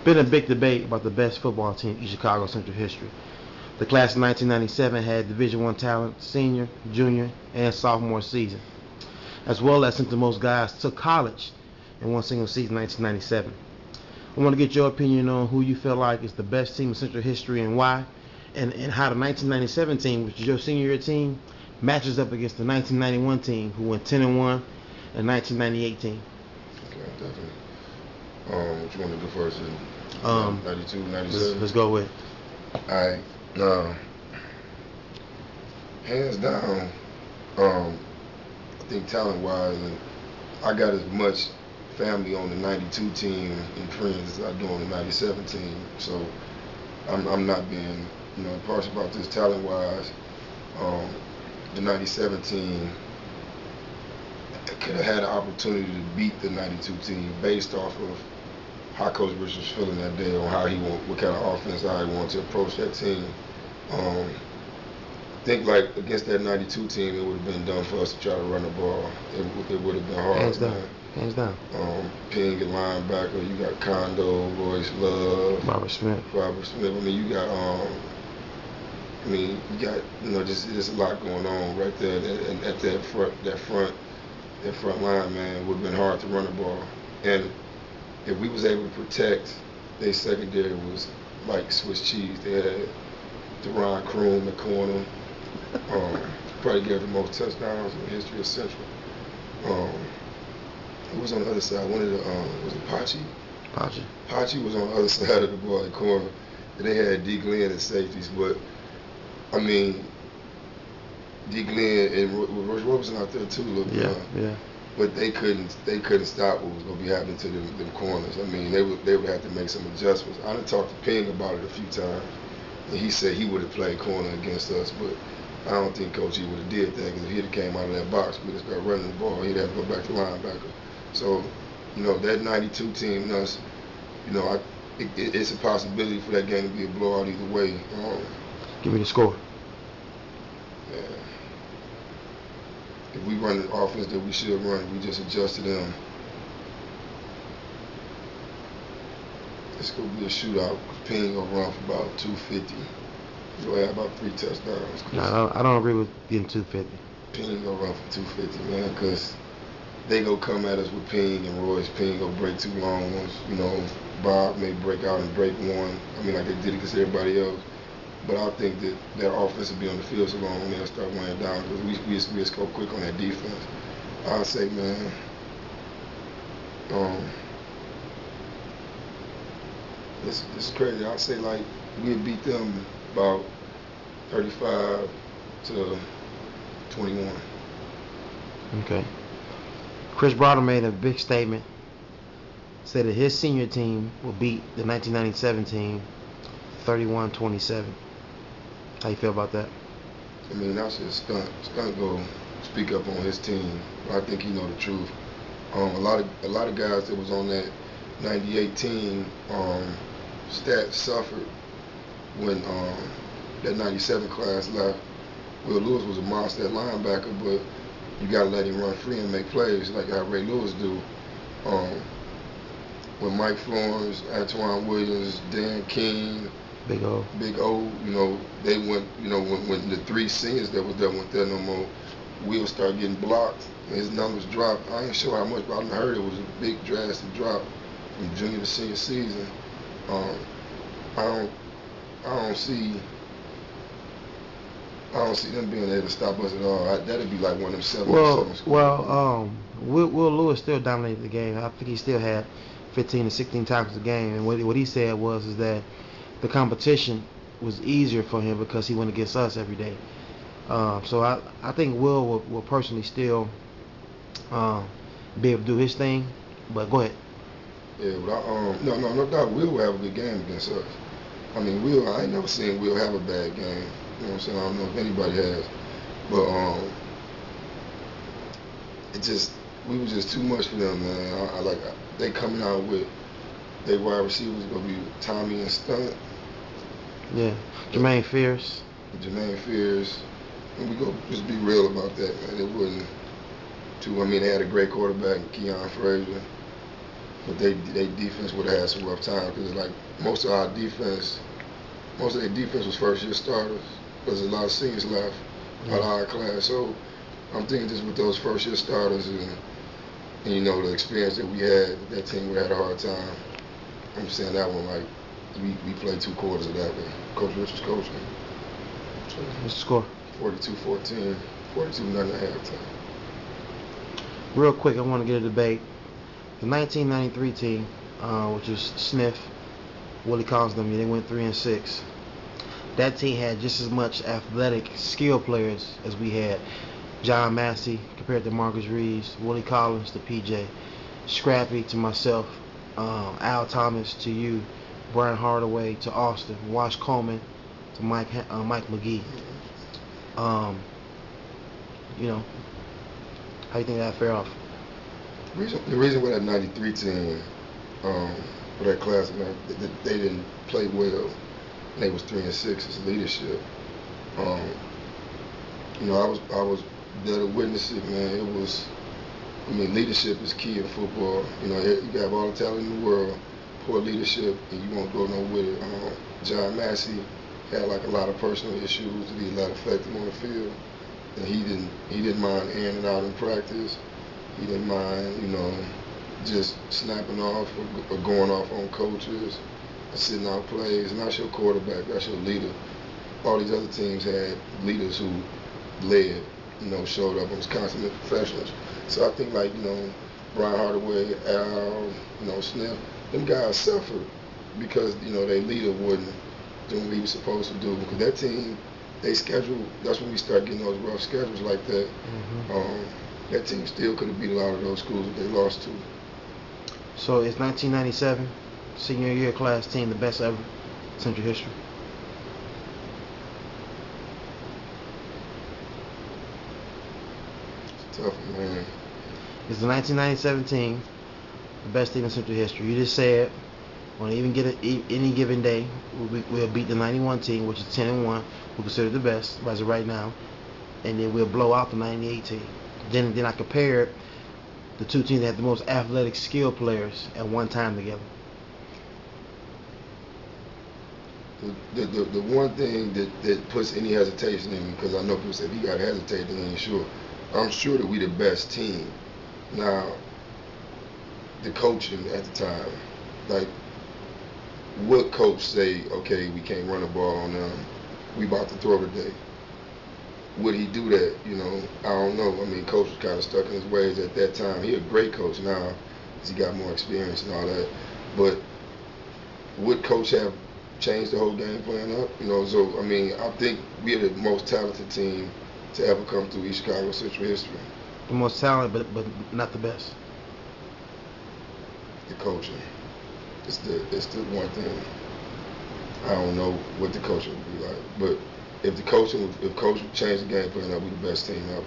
Been a big debate about the best football team in Chicago Central history. The class of 1997 had Division I talent senior, junior, and sophomore season, as well as since the most guys took college in one single season, 1997. I want to get your opinion on who you feel like is the best team in Central history and why, and how the 1997 team, which is your senior year team, matches up against the 1991 team, who went 10-1, and 1998 team. Okay, definitely. What you want to do first? Um, 92, let's, 97? let's go with. Alright. Now, hands down, um, I think talent wise, and I got as much family on the 92 team and friends as I do on the 97 team. So I'm not being, partial about this talent wise. Um, the 97 team could have had an opportunity to beat the 92 team based off of how Coach Rich was feeling that day, on how what kind of offense how he wanted to approach that team. Um, I think like against that 92 team, it would have been done for us to try to run the ball. It would have been hard, Hands down. man. Hands down. Ping at linebacker, you got Condo, Royce Love, Robert Smith. I mean, you got just a lot going on right there. And at that front line, man, it would have been hard to run the ball. And if we was able to protect, their secondary was like Swiss cheese. They had Deron Kroon in the corner. Probably gave the most touchdowns in the history of Central. Um, who was on the other side? One of the was it Pachi? Pachi was on the other side of the ball, the corner. And they had D. Glenn at safeties, but I mean, D. Glenn and Royce Roberson out there too. Look, yeah. But they couldn't stop what was going to be happening to them corners. I mean, they would have to make some adjustments. I done talked to Ping about it a few times, and he said he would have played corner against us, but I don't think Coach E would have did that, because if he'd have came out of that box, we'd have started running the ball. He'd have to go back to linebacker. So, that 92 team, us, it's a possibility for that game to be a blowout either way. Give me the score. Yeah. If we run the offense that we should run, we just adjust to them. It's going to be a shootout. Ping going to run for about 250. He'll have about 3 touchdowns. No, I don't agree with getting 250. Ping going to run for 250, man, because they go come at us with Ping and Royce. Ping go break 2 long ones. Bob may break out and break one. I mean, like they did against everybody else. But I think that their offense will be on the field so long when they'll start running down, because we score quick on that defense. I'll say, man, this is crazy. I'll say, like, we'll beat them about 35 to 21. Okay. Chris Broughton made a big statement, said that his senior team will beat the 1997 team 31-27. How you feel about that? I mean, that's just stunt. Stunt go speak up on his team. I think he know the truth. A lot of guys that was on that 98 team, stats suffered when that 97 class left. Will Lewis was a monster at linebacker, but you gotta let him run free and make plays like how Ray Lewis do. When Mike Florence, Antoine Williams, Dan King, Big O, they went, when the 3 seniors that was there went there no more, Will started getting blocked, and his numbers dropped. I ain't sure how much, but I heard it was a big drastic drop from junior to senior season. I don't see them being able to stop us at all. That'd be like one of them 7 schools. Will Lewis still dominated the game. I think he still had 15 to 16 tackles a game, and what he said was that the competition was easier for him because he went against us every day. So I think Will will personally still be able to do his thing. But go ahead. Yeah, but no doubt Will have a good game against us. I mean, I ain't never seen Will have a bad game. You know what I'm saying? I don't know if anybody has. But we was just too much for them, man. I like they coming out with their wide receivers gonna be Tommy and Stunt. Yeah, Jermaine Fierce. And we go just be real about that, man. It wasn't too. I mean, they had a great quarterback, Keon Frazier. but they defense would have had some rough time because like most of their defense was first year starters. There's a lot of seniors left out of our class, so I'm thinking just with those first year starters and you know the experience that we had, that team would have had a hard time. I'm saying that one like we played 2 quarters of that one. Coach Rich was coaching. What's the score? 42-14, 42-0 at halftime. Real quick, I want to get a debate. The 1993 team, which was Smith, Willie Collins, they went 3-6. That team had just as much athletic skill players as we had. John Massey compared to Marcus Reeves, Willie Collins to PJ, Scrappy to myself, Al Thomas to you, Brian Hardaway to Austin, Wash Coleman to Mike McGee. You know, how you think that fare off? The reason why that 93 team, for that class, man, they didn't play well, and they was 3-6 as leadership. You know, I was there to witness it, man. It was, I mean, leadership is key in football. You know, you can have all the talent in the world, poor leadership, and you won't go nowhere with it. John Massey had like a lot of personal issues that he let affect him on the field, and he didn't mind in and out in practice. He didn't mind, you know, just snapping off or going off on coaches, sitting out plays. And that's your quarterback, that's your leader. All these other teams had leaders who led, you know, showed up and was consummate professionals. So I think like, you know, Brian Hardaway, Al, you know, Smith, them guys suffered because, you know, their leader wasn't doing what he was supposed to do. Because that team, they scheduled, that's when we start getting those rough schedules like that. Mm-hmm. That team still could have beat a lot of those schools that they lost to. So is 1997 senior year class team the best ever in Central history? It's tough, man. Is the 1997 team the best team in Central history? You just said on any given day we'll beat the 91 team, which is 10-1, we consider the best as of right now, and then we'll blow out the 98 team. Then I compared the two teams that had the most athletic skill players at one time together. The one thing that puts any hesitation in me, because I know people say if you got to hesitate, then ain't sure. I'm sure that we the best team. Now, the coaching at the time, like, what coach say, okay, we can't run the ball on them, we about to throw today? Would he do that? You know, I don't know. I mean, coach was kind of stuck in his ways at that time. He a great coach now because he got more experience and all that. But would coach have changed the whole game plan up? You know, so, I mean, I think we're the most talented team to ever come through East Chicago Central history. The most talented, but not the best. The coaching. It's the one thing. I don't know what the coaching would be like, but if coach would change the game plan, that would be the best team ever.